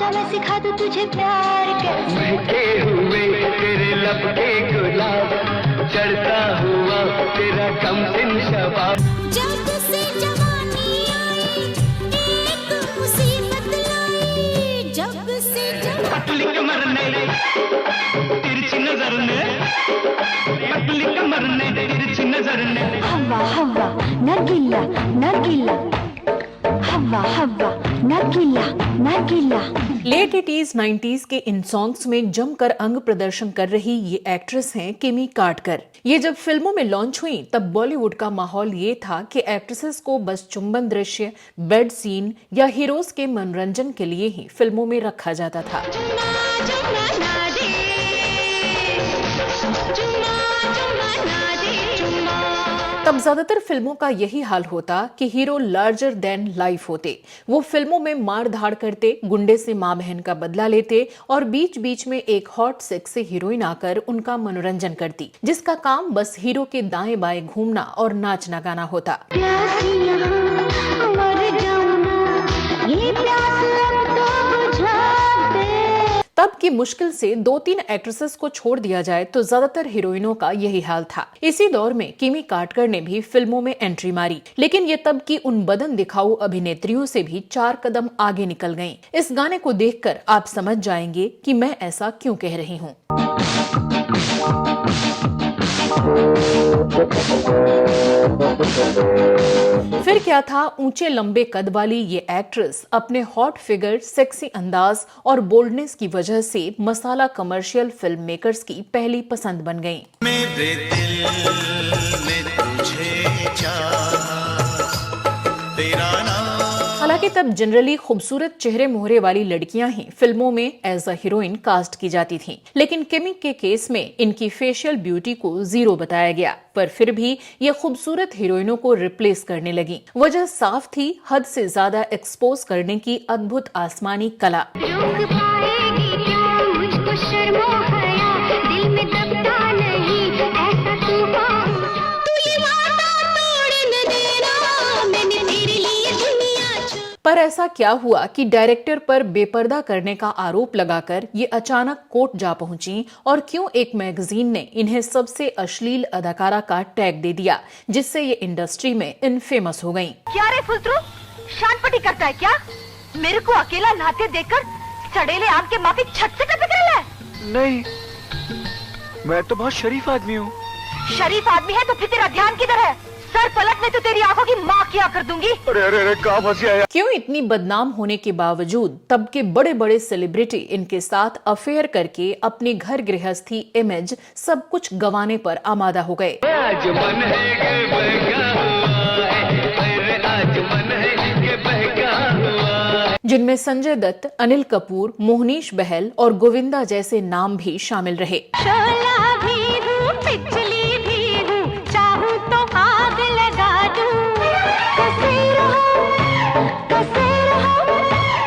आजा मैं सिखा दूं तुझे प्यार कैसे। महके हुए तेरे लब के गुलाब, चढ़ता हुआ तेरा कमसिन शबाब। जब से जवानी आई एक मुसीबत लाई, जब से पतली कमर ने तिरछी नजर ने, पतली कमर ने तिरछी नजर ने। हवा हवा नगीला नगीला, हवा हवा नगीला नगीला। लेट 80s 90s के इन सॉन्ग्स में जमकर अंग प्रदर्शन कर रही ये एक्ट्रेस हैं किमी कार्डकर। ये जब फिल्मों में लॉन्च हुई तब बॉलीवुड का माहौल ये था कि एक्ट्रेसेस को बस चुंबन दृश्य, बेड सीन या हीरोज के मनोरंजन के लिए ही फिल्मों में रखा जाता था। तब ज्यादातर फिल्मों का यही हाल होता कि हीरो लार्जर देन लाइफ होते। वो फिल्मों में मार धाड़ करते, गुंडे से माँ बहन का बदला लेते और बीच बीच में एक हॉट सेक्सी हीरोइन आकर उनका मनोरंजन करती, जिसका काम बस हीरो के दाएं बाएं घूमना और नाचना गाना होता। तब की मुश्किल से 2-3 एक्ट्रेसेस को छोड़ दिया जाए तो ज्यादातर हीरोइनों का यही हाल था। इसी दौर में किमी कार्डकर ने भी फिल्मों में एंट्री मारी, लेकिन ये तब की उन बदन दिखाऊ अभिनेत्रियों से भी 4 कदम आगे निकल गईं। इस गाने को देखकर आप समझ जाएंगे कि मैं ऐसा क्यों कह रही हूँ। फिर क्या था, ऊंचे लंबे कद वाली ये एक्ट्रेस अपने हॉट फिगर, सेक्सी अंदाज और बोल्डनेस की वजह से मसाला कमर्शियल फिल्म मेकर्स की पहली पसंद बन गईं। मेरे दिल ने तुझे चाहा, तेरा नाम। हालांकि तब जनरली खूबसूरत चेहरे मोहरे वाली लड़कियां ही फिल्मों में एज अ हीरोइन कास्ट की जाती थीं, लेकिन किमी के केस में इनकी फेशियल ब्यूटी को 0 बताया गया, पर फिर भी ये खूबसूरत हीरोइनों को रिप्लेस करने लगी। वजह साफ थी, हद से ज्यादा एक्सपोज करने की अद्भुत आसमानी कला। पर ऐसा क्या हुआ कि डायरेक्टर पर बेपर्दा करने का आरोप लगाकर ये अचानक कोर्ट जा पहुंची, और क्यों एक मैगजीन ने इन्हें सबसे अश्लील अदाकारा का टैग दे दिया, जिससे ये इंडस्ट्री में इनफेमस हो गईं। क्या रे फुलतरू, शानपटी करता है क्या? मेरे को अकेला नहाते देखकर सड़ेले आम के माफी छत से टपक रहा है? नहीं, मैं तो बहुत शरीफ आदमी हूँ। शरीफ आदमी है तो फिर तेरा ध्यान किधर है? सर पलटने तो तेरी आंखों की माँ क्या कर दूंगी। अरे अरे अरे, कहाँ फंस गया? क्यों इतनी बदनाम होने के बावजूद तब के बड़े बड़े सेलिब्रिटी इनके साथ अफेयर करके अपनी घर गृहस्थी इमेज सब कुछ गंवाने पर आमादा हो गए। आज मन है कि बहका हुआ है, आज मन है कि बहका हुआ है। जिनमें संजय दत्त, अनिल कपूर, मोहनीश बहल और गोविंदा जैसे नाम भी शामिल रहे। शोला भी हूँ, पिछली भी हूँ, चाहूँ तो आग लगा दूँ। कसे रहो,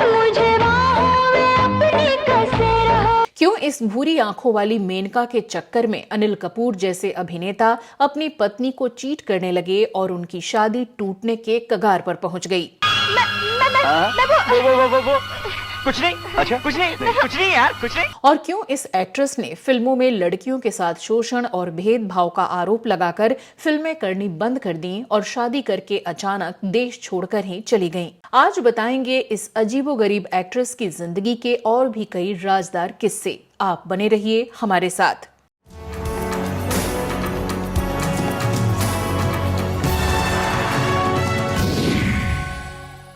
मुझे बाहों में अपनी कसे रहो। क्यों इस भूरी आंखों वाली मेनका के चक्कर में अनिल कपूर जैसे अभिनेता अपनी पत्नी को चीट करने लगे और उनकी शादी टूटने के कगार पर पहुंच गई। वो कुछ नहीं। अच्छा, कुछ नहीं यार, कुछ नहीं। और क्यों इस एक्ट्रेस ने फिल्मों में लड़कियों के साथ शोषण और भेदभाव का आरोप लगाकर फिल्में करनी बंद कर दी और शादी करके अचानक देश छोड़कर ही चली गईं। आज बताएंगे इस अजीबोगरीब एक्ट्रेस की जिंदगी के और भी कई राजदार किस्से। आप बने रहिए हमारे साथ।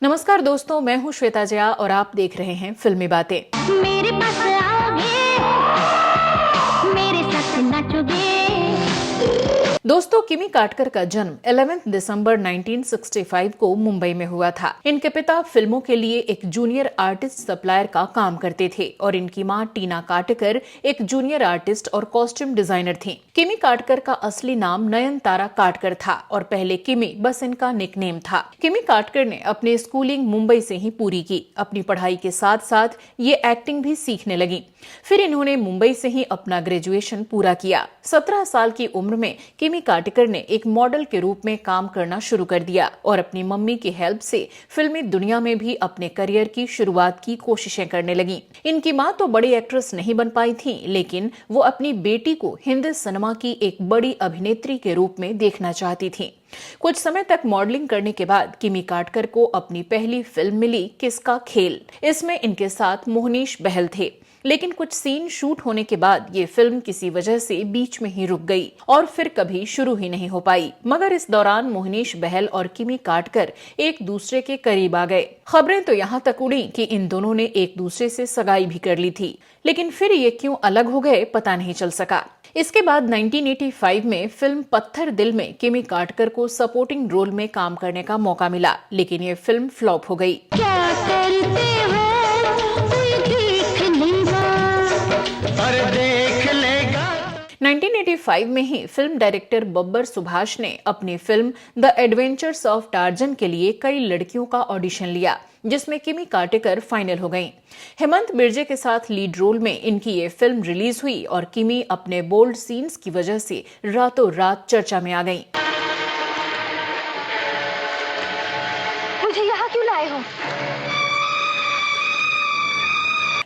नमस्कार दोस्तों, मैं हूं श्वेता जया और आप देख रहे हैं फिल्मी बातें। मेरे पास आओगे, मेरे साथ नाचोगे। दोस्तों, किमी कार्डकर का जन्म 11 दिसंबर 1965 को मुंबई में हुआ था। इनके पिता फिल्मों के लिए एक जूनियर आर्टिस्ट सप्लायर का काम करते थे और इनकी मां टीना कार्डकर एक जूनियर आर्टिस्ट और कॉस्ट्यूम डिजाइनर थीं। किमी कार्डकर का असली नाम नयनतारा कार्डकर था और पहले किमी बस इनका निकनेम था। किमी कार्डकर ने अपनी स्कूलिंग मुंबई से ही पूरी की। अपनी पढ़ाई के साथ साथ ये एक्टिंग भी सीखने लगी। फिर इन्होंने मुंबई से ही अपना ग्रेजुएशन पूरा किया। 17 साल की उम्र में किमी किमी कार्टिकर ने एक मॉडल के रूप में काम करना शुरू कर दिया और अपनी मम्मी की हेल्प से फिल्मी दुनिया में भी अपने करियर की शुरुआत की कोशिशें करने लगी। इनकी मां तो बड़ी एक्ट्रेस नहीं बन पाई थी, लेकिन वो अपनी बेटी को हिंदी सिनेमा की एक बड़ी अभिनेत्री के रूप में देखना चाहती थी। कुछ समय तक मॉडलिंग करने के बाद किमी कार्टिकर को अपनी पहली फिल्म मिली किसका खेल। इसमें इनके साथ मोहनीश बहल थे, लेकिन कुछ सीन शूट होने के बाद ये फिल्म किसी वजह से बीच में ही रुक गई और फिर कभी शुरू ही नहीं हो पाई। मगर इस दौरान मोहनीश बहल और किमी कार्टिकर एक दूसरे के करीब आ गए। खबरें तो यहाँ तक उड़ी कि इन दोनों ने एक दूसरे से सगाई भी कर ली थी, लेकिन फिर ये क्यों अलग हो गए पता नहीं चल सका। इसके बाद 1985 में फिल्म पत्थर दिल में किमी कार्टिकर को सपोर्टिंग रोल में काम करने का मौका मिला, लेकिन ये फिल्म फ्लॉप हो गई। क्या करते हो कोई देख लेगा, अरे देख लेगा। 1985 में ही फिल्म डायरेक्टर बब्बर सुभाष ने अपनी film the adventures of torsion के लिए कई लड़कियों का ऑडिशन लिया, जिसमें किमी कार्टिकर फाइनल हो गईं। हेमंत बिर्जे के साथ लीड रोल में इनकी ये फिल्म रिलीज हुई और किमी अपने बोल्ड सीन्स की वजह से रातों रात चर्चा में आ गईं। मुझे यहाँ क्यों लाए हो?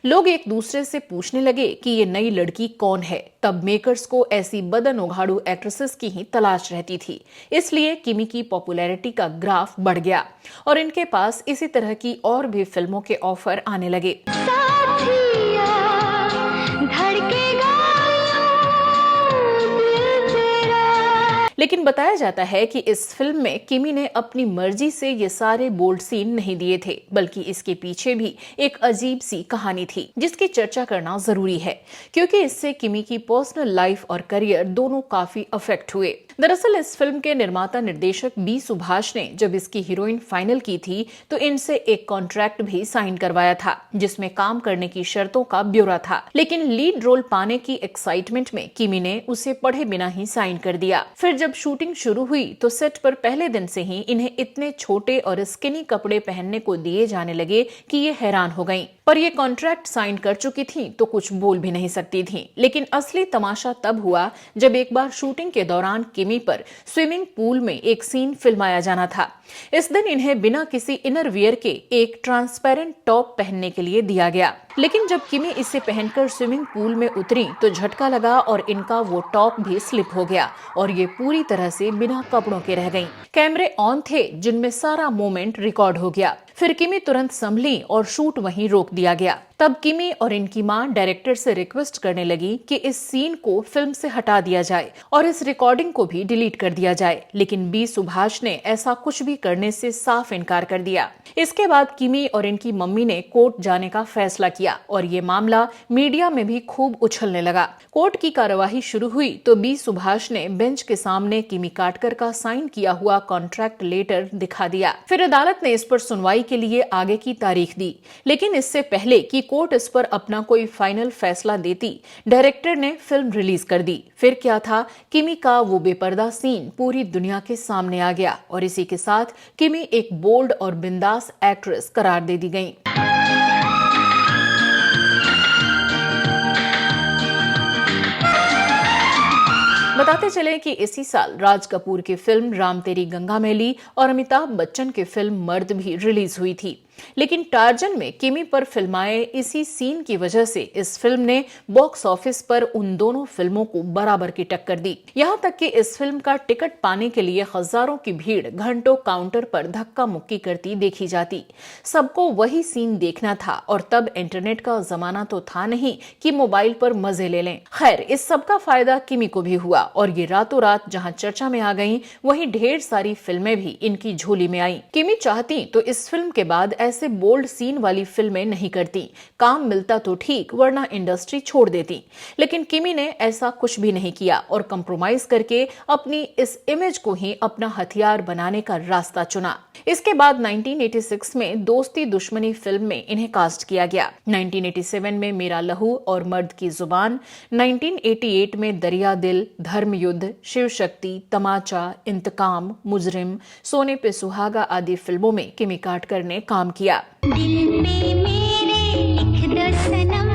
लोग एक दूसरे से पूछने लगे कि ये नई लड़की कौन है। तब मेकर्स को ऐसी बदन उघाड़ू एक्ट्रेसेस की ही तलाश रहती थी, इसलिए किमी की पॉपुलैरिटी का ग्राफ बढ़ गया और इनके पास इसी तरह की और भी फिल्मों के ऑफर आने लगे। साथिया धड़केगा दिल तेरा। लेकिन बताया जाता है कि इस फिल्म में किमी ने अपनी मर्जी से ये सारे बोल्ड सीन नहीं दिए थे, बल्कि इसके पीछे भी एक अजीब सी कहानी थी जिसकी चर्चा करना जरूरी है, क्योंकि इससे किमी की पर्सनल लाइफ और करियर दोनों काफी अफेक्ट हुए। दरअसल इस फिल्म के निर्माता निर्देशक बी सुभाष ने जब इसकी हीरोइन फाइनल की थी तो इनसे एक कॉन्ट्रैक्ट भी साइन करवाया था, जिसमें काम करने की शर्तों का ब्यौरा था। लेकिन लीड रोल पाने की एक्साइटमेंट में किमी ने उसे पढ़े बिना ही साइन कर दिया। फिर जब शूटिंग शुरू हुई तो सेट पर पहले दिन से ही इन्हें इतने छोटे और स्किनी कपड़े पहनने को दिए जाने लगे कि ये हैरान हो गईं। पर ये कॉन्ट्रैक्ट साइन कर चुकी थी तो कुछ बोल भी नहीं सकती थी। लेकिन असली तमाशा तब हुआ जब एक बार शूटिंग के दौरान किमी पर स्विमिंग पूल में एक सीन फिल्माया जाना था। इस दिन इन्हें बिना किसी इनर वियर के एक ट्रांसपेरेंट टॉप पहनने के लिए दिया गया, लेकिन जब किमी इसे पहनकर स्विमिंग पूल में उतरी तो झटका लगा और इनका वो टॉप भी स्लिप हो गया और ये पूरी तरह से बिना कपड़ों के रह गईं। कैमरे ऑन थे जिनमें सारा मोमेंट रिकॉर्ड हो गया। फिर किमी तुरंत संभली और शूट वहीं रोक दिया गया। तब किमी और इनकी मां डायरेक्टर से रिक्वेस्ट करने लगी कि इस सीन को फिल्म से हटा दिया जाए और इस रिकॉर्डिंग को भी डिलीट कर दिया जाए, लेकिन बी सुभाष ने ऐसा कुछ भी करने से साफ इनकार कर दिया। इसके बाद किमी और इनकी मम्मी ने कोर्ट जाने का फैसला किया और ये मामला मीडिया में भी खूब उछलने लगा। कोर्ट की कार्यवाही शुरू हुई तो बी सुभाष ने बेंच के सामने किमी कार्टिकर का साइन किया हुआ कॉन्ट्रैक्ट लेटर दिखा दिया। फिर अदालत ने इस पर सुनवाई के लिए आगे की तारीख दी, लेकिन इससे पहले कि कोर्ट इस पर अपना कोई फाइनल फैसला देती, डायरेक्टर ने फिल्म रिलीज कर दी। फिर क्या था, किमी का वो बेपर्दा सीन पूरी दुनिया के सामने आ गया और इसी के साथ किमी एक बोल्ड और बिंदास एक्ट्रेस करार दे दी गई। बताते चले कि इसी साल राज कपूर की फिल्म राम तेरी गंगा मैली और अमिताभ बच्चन की फिल्म मर्द भी रिलीज हुई थी, लेकिन टार्जन में किमी पर फिल्माए इसी सीन की वजह से इस फिल्म ने बॉक्स ऑफिस पर उन दोनों फिल्मों को बराबर की टक्कर दी। यहाँ तक कि इस फिल्म का टिकट पाने के लिए हजारों की भीड़ घंटों काउंटर पर धक्का मुक्की करती देखी जाती। सबको वही सीन देखना था और तब इंटरनेट का जमाना तो था नहीं कि मोबाइल पर मजे ले लें। खैर, इस सब का फायदा किमी को भी हुआ और ये रातों रात जहाँ चर्चा में आ गयी, वहीं ढेर सारी फिल्में भी इनकी झोली में आई। किमी चाहती तो इस फिल्म के बाद ऐसे बोल्ड सीन वाली फिल्में नहीं करती, काम मिलता तो ठीक, वरना इंडस्ट्री छोड़ देती। लेकिन किमी ने ऐसा कुछ भी नहीं किया और कंप्रोमाइज करके अपनी इस इमेज को ही अपना हथियार बनाने का रास्ता चुना। इसके बाद 1986 में दोस्ती दुश्मनी फिल्म में इन्हें कास्ट किया गया। 1987 में मेरा लहू और मर्द की जुबान, 1988 में दरिया दिल, धर्म युद्ध, शिव शक्ति, तमाचा, इंतकाम, मुजरिम, सोने पे सुहागा आदि फिल्मों में किमी कार्टिकर ने काम किया। दिल पे मेरे लिख दो सनम,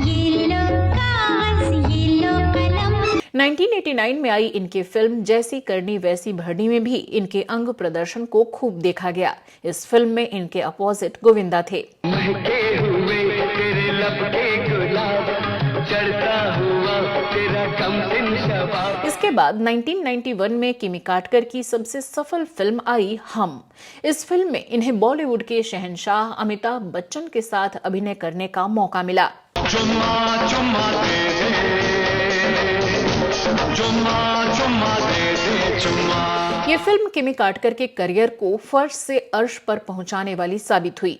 ये लो कागज ये लो कलम। 1989 में आई इनकी फिल्म जैसी करनी वैसी भरनी में भी इनके अंग प्रदर्शन को खूब देखा गया। इस फिल्म में इनके अपोजिट गोविंदा थे। महके हुए तेरे लब के गुलाब, चढ़ता हुआ तेरा कमसिन शबाब। इसके बाद 1991 में किमी कार्टर की सबसे सफल फिल्म आई हम। इस फिल्म में इन्हें बॉलीवुड के शहंशाह अमिताभ बच्चन के साथ अभिनय करने का मौका मिला। चुम्मा चुम्मा दे चुम्मा। ये फिल्म किमी कार्टर के करियर को फर्श से अर्श पर पहुंचाने वाली साबित हुई।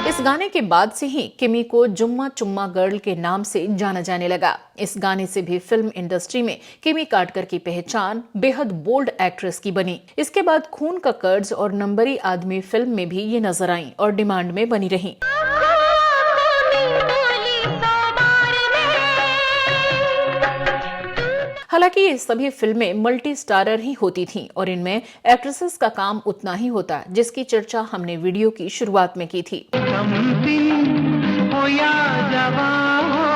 इस गाने के बाद से ही किमी को जुम्मा चुम्मा गर्ल के नाम से जाना जाने लगा। इस गाने से भी फिल्म इंडस्ट्री में किमी कार्टर की पहचान बेहद बोल्ड एक्ट्रेस की बनी। इसके बाद खून का कर्ज और नंबरी आदमी फिल्म में भी ये नजर आईं और डिमांड में बनी रहीं। हालांकि ये सभी फिल्में मल्टी स्टारर ही होती थीं और इनमें एक्ट्रेसेस का काम उतना ही होता जिसकी चर्चा हमने वीडियो की शुरुआत में की थी। हो या जवां हो,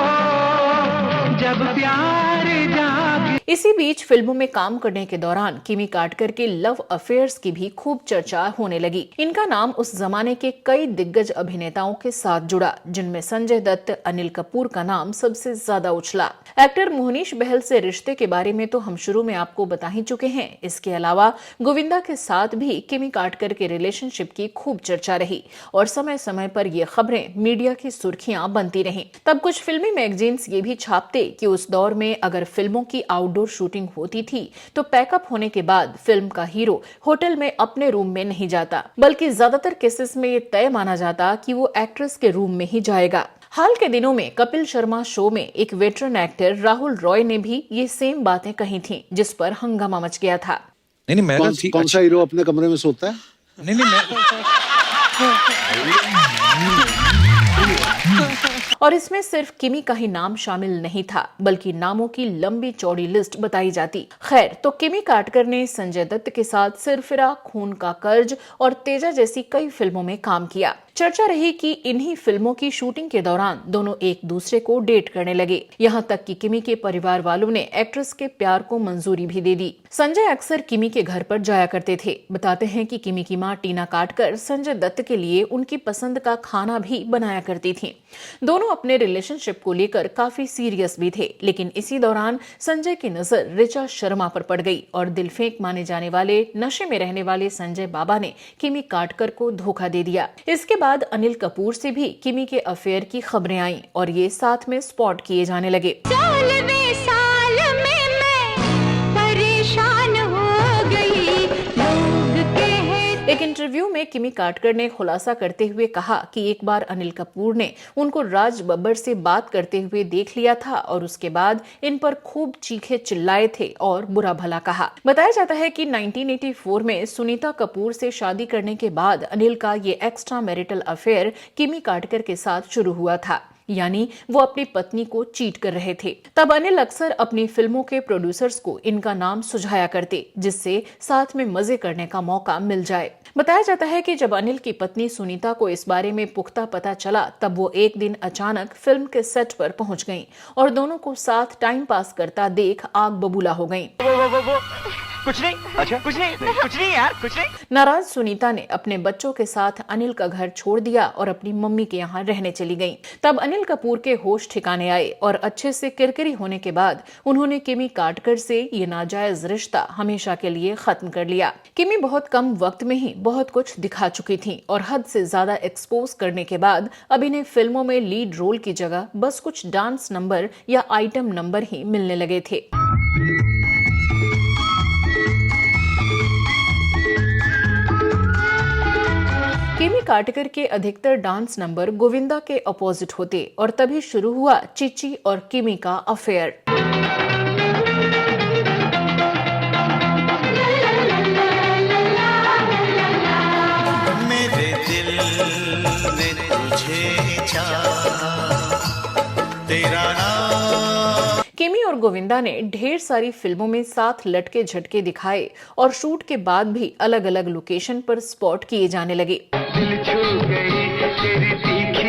जब प्यार जागे। इसी बीच फिल्मों में काम करने के दौरान किमी कार्टर के लव अफेयर्स की भी खूब चर्चा होने लगी। इनका नाम उस जमाने के कई दिग्गज अभिनेताओं के साथ जुड़ा, जिनमें संजय दत्त, अनिल कपूर का नाम सबसे ज्यादा उछला। एक्टर मोहनीश बहल से रिश्ते के बारे में तो हम शुरू में आपको बता ही चुके हैं। इसके अलावा गोविंदा के साथ भी किमी कार्टर के रिलेशनशिप की खूब चर्चा रही और समय समय पर ये खबरें मीडिया की सुर्खियां बनती रहीं। तब कुछ फिल्मी मैगजीन्स ये भी छापते कि उस दौर में अगर फिल्मों की आउटडोर शूटिंग होती थी तो पैकअप होने के बाद फिल्म का हीरो होटल में अपने रूम में नहीं जाता, बल्कि ज्यादातर केसेस में ये तय माना जाता कि वो एक्ट्रेस के रूम में ही जाएगा। हाल के दिनों में कपिल शर्मा शो में एक वेटरन एक्टर राहुल रॉय ने भी ये सेम बातें कही थीं, जिस पर हंगामा मच गया था। नहीं मैं कौन सा हीरो अपने कमरे में सोता है? नहीं और इसमें सिर्फ किमी का ही नाम शामिल नहीं था, बल्कि नामों की लंबी चौड़ी लिस्ट बताई जाती। खैर, तो किमी कार्टर ने संजय दत्त के साथ सिरफिरा, खून का कर्ज और तेजा जैसी कई फिल्मों में काम किया। चर्चा रही कि इन्हीं फिल्मों की शूटिंग के दौरान दोनों एक दूसरे को डेट करने लगे। यहाँ तक कि किमी के परिवार वालों ने एक्ट्रेस के प्यार को मंजूरी भी दे दी। संजय अक्सर किमी के घर पर जाया करते थे। बताते हैं कि किमी की मां टीना कार्टर संजय दत्त के लिए उनकी पसंद का खाना भी बनाया करती थी। दोनों अपने रिलेशनशिप को लेकर काफी सीरियस भी थे, लेकिन इसी दौरान संजय की नजर ऋचा शर्मा पर पड़ गई और दिलफेंक माने जाने वाले नशे में रहने वाले संजय बाबा ने किमी कार्टर को धोखा दे दिया। इसके बाद अनिल कपूर से भी किमी के अफेयर की खबरें आईं और ये साथ में स्पॉट किए जाने लगे। एक इंटरव्यू में किमी कार्टर ने खुलासा करते हुए कहा कि एक बार अनिल कपूर ने उनको राज बब्बर से बात करते हुए देख लिया था और उसके बाद इन पर खूब चीखे चिल्लाए थे और बुरा भला कहा। बताया जाता है कि 1984 में सुनीता कपूर से शादी करने के बाद अनिल का ये एक्स्ट्रा मैरिटल अफेयर किमी कार्टर के साथ शुरू हुआ था, यानी वो अपनी पत्नी को चीट कर रहे थे। तब अनिल अक्सर अपनी फिल्मों के प्रोड्यूसर्स को इनका नाम सुझाया करते, जिससे साथ में मजे करने का मौका मिल जाए। बताया जाता है कि जब अनिल की पत्नी सुनीता को इस बारे में पुख्ता पता चला, तब वो एक दिन अचानक फिल्म के सेट पर पहुंच गईं और दोनों को साथ टाइम पास करता देख आग बबूला हो गईं। कुछ नहीं। अच्छा कुछ नहीं यार, कुछ नहीं। नाराज सुनीता ने अपने बच्चों के साथ अनिल का घर छोड़ दिया और अपनी मम्मी के यहाँ रहने चली गईं। तब अनिल कपूर के होश ठिकाने आए और अच्छे से किरकिरी होने के बाद उन्होंने किमी कार्टर से ये नाजायज रिश्ता हमेशा के लिए खत्म कर लिया। किमी बहुत कम वक्त में ही बहुत कुछ दिखा चुकी थी और हद से ज्यादा एक्सपोज करने के बाद अब इन्हें फिल्मों में लीड रोल की जगह बस कुछ डांस नंबर या आइटम नंबर ही मिलने लगे थे। किमी कार्टर के अधिकतर डांस नंबर गोविंदा के अपोजिट होते और तभी शुरू हुआ चिची और किमी का अफेयर। मेरे दिल ने तुझे चाहा, तेरा नाम। किमी और गोविंदा ने ढेर सारी फिल्मों में साथ लटके झटके दिखाए और शूट के बाद भी अलग अलग लोकेशन पर स्पॉट किए जाने लगे। दिल छू गई तेरी तीखी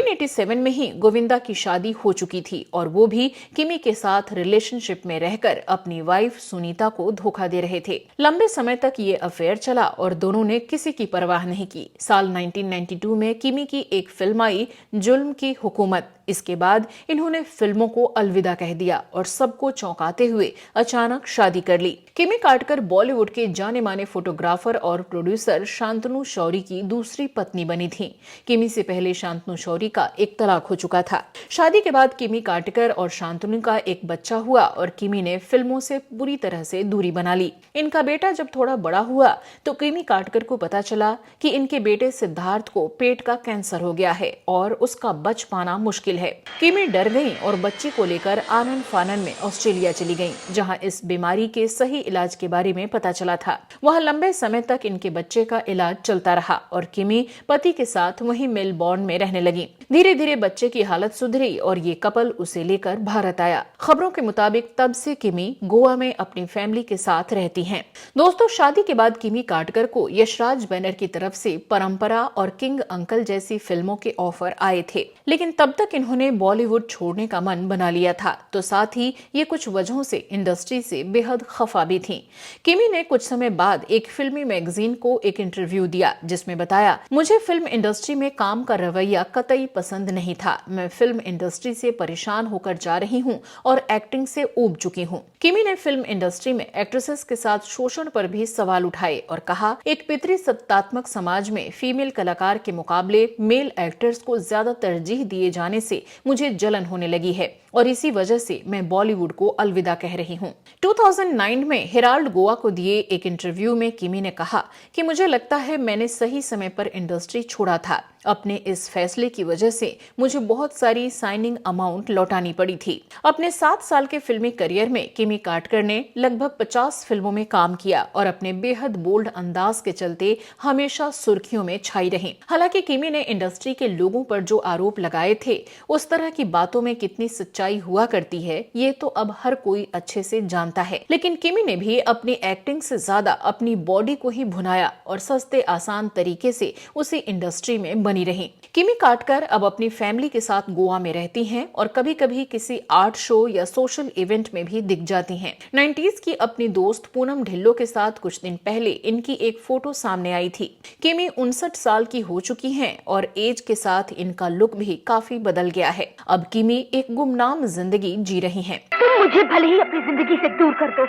1987 में ही गोविंदा की शादी हो चुकी थी और वो भी किमी के साथ रिलेशनशिप में रहकर अपनी वाइफ सुनीता को धोखा दे रहे थे। लंबे समय तक ये अफेयर चला और दोनों ने किसी की परवाह नहीं की। साल 1992 में किमी की एक फिल्म आई, जुल्म की हुकूमत। इसके बाद इन्होंने फिल्मों को अलविदा कह दिया और सबको चौंकाते हुए अचानक शादी कर ली। किमी काटकर बॉलीवुड के जाने माने फोटोग्राफर और प्रोड्यूसर शांतनु शौरी की दूसरी पत्नी बनी थी। किमी से पहले शांतनु शौरी का एक तलाक हो चुका था। शादी के बाद किमी काटकर और शांतनु का एक बच्चा हुआ और किमी ने फिल्मों से बुरी तरह से दूरी बना ली। इनका बेटा जब थोड़ा बड़ा हुआ तो किमी काटकर को पता चला कि इनके बेटे सिद्धार्थ को पेट का कैंसर हो गया है और उसका बच पाना मुश्किल है। किमी डर गईं और बच्चे को लेकर आनन फानन में ऑस्ट्रेलिया चली गईं, जहां इस बीमारी के सही इलाज के बारे में पता चला था। वहां लंबे समय तक इनके बच्चे का इलाज चलता रहा और किमी पति के साथ वहीं मेलबोर्न में रहने लगी। धीरे धीरे बच्चे की हालत सुधरी और ये कपल उसे लेकर भारत आया। खबरों के मुताबिक तब से किमी गोवा में अपनी फैमिली के साथ रहती हैं। दोस्तों, शादी के बाद किमी काटकर को यशराज बैनर की तरफ से परंपरा और किंग अंकल जैसी फिल्मों के ऑफर आए थे, लेकिन तब तक इन्होंने बॉलीवुड छोड़ने का मन बना लिया था। तो साथ ही ये कुछ वजहों से इंडस्ट्री से बेहद खफा भी थी। किमी ने कुछ समय बाद एक फिल्मी मैगजीन को एक इंटरव्यू दिया, जिसमें बताया, मुझे फिल्म इंडस्ट्री में काम का रवैया कतई पसंद नहीं था। मैं फिल्म इंडस्ट्री से परेशान होकर जा रही हूँ और एक्टिंग से ऊब चुकी हूँ। किमी ने फिल्म इंडस्ट्री में एक्ट्रेसेस के साथ शोषण पर भी सवाल उठाए और कहा, एक पितृसत्तात्मक समाज में फीमेल कलाकार के मुकाबले मेल एक्टर्स को ज्यादा तरजीह दिए जाने से मुझे जलन होने लगी है और इसी वजह से मैं बॉलीवुड को अलविदा कह रही हूँ। 2009 में हेराल्ड गोवा को दिए एक इंटरव्यू में किमी ने कहा कि मुझे लगता है मैंने सही समय पर इंडस्ट्री छोड़ा था। अपने इस फैसले की वजह से मुझे बहुत सारी साइनिंग अमाउंट लौटानी पड़ी थी। अपने 7 साल के फिल्मी करियर में किमी काटकर ने लगभग 50 फिल्मों में काम किया और अपने बेहद बोल्ड अंदाज के चलते हमेशा सुर्खियों में छाई रही। हालांकि किमी ने इंडस्ट्री के लोगों पर जो आरोप लगाए थे, उस तरह की बातों में कितनी सच्चाई हुआ करती है, ये तो अब हर कोई अच्छे से जानता है। लेकिन किमी ने भी अपनी एक्टिंग से ज्यादा अपनी बॉडी को ही भुनाया और सस्ते आसान तरीके से उसी इंडस्ट्री में बनी रही। किमी काटकर अब अपनी फैमिली के साथ गोवा में रहती हैं और कभी कभी किसी आर्ट शो या सोशल इवेंट में भी दिख जाती हैं। 90s की अपनी दोस्त पूनम ढिल्लो के साथ कुछ दिन पहले इनकी एक फोटो सामने आई थी। किमी 59 साल की हो चुकी हैं और एज के साथ इनका लुक भी काफी बदल गया है। अब किमी एक गुमनाम जिंदगी जी रही हैं। तुम मुझे भले ही अपनी जिंदगी से दूर कर दो,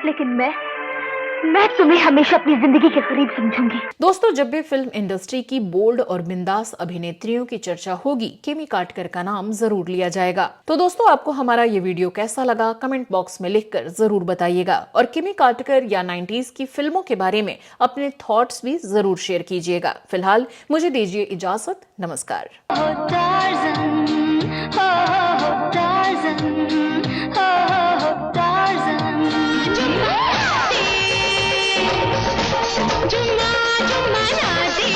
लेकिन मैं तुम्हें हमेशा अपनी जिंदगी के करीब समझूंगी। दोस्तों, जब भी फिल्म इंडस्ट्री की बोल्ड और बिंदास अभिनेत्रियों की चर्चा होगी, किमी काटकर का नाम जरूर लिया जाएगा। तो दोस्तों, आपको हमारा ये वीडियो कैसा लगा, कमेंट बॉक्स में लिखकर जरूर बताइएगा और किमी काटकर या 90s की फिल्मों के बारे में अपने थॉट्स भी जरूर शेयर कीजिएगा। फिलहाल मुझे दीजिए इजाजत। नमस्कार। जुम्मा जुम्मा ना दे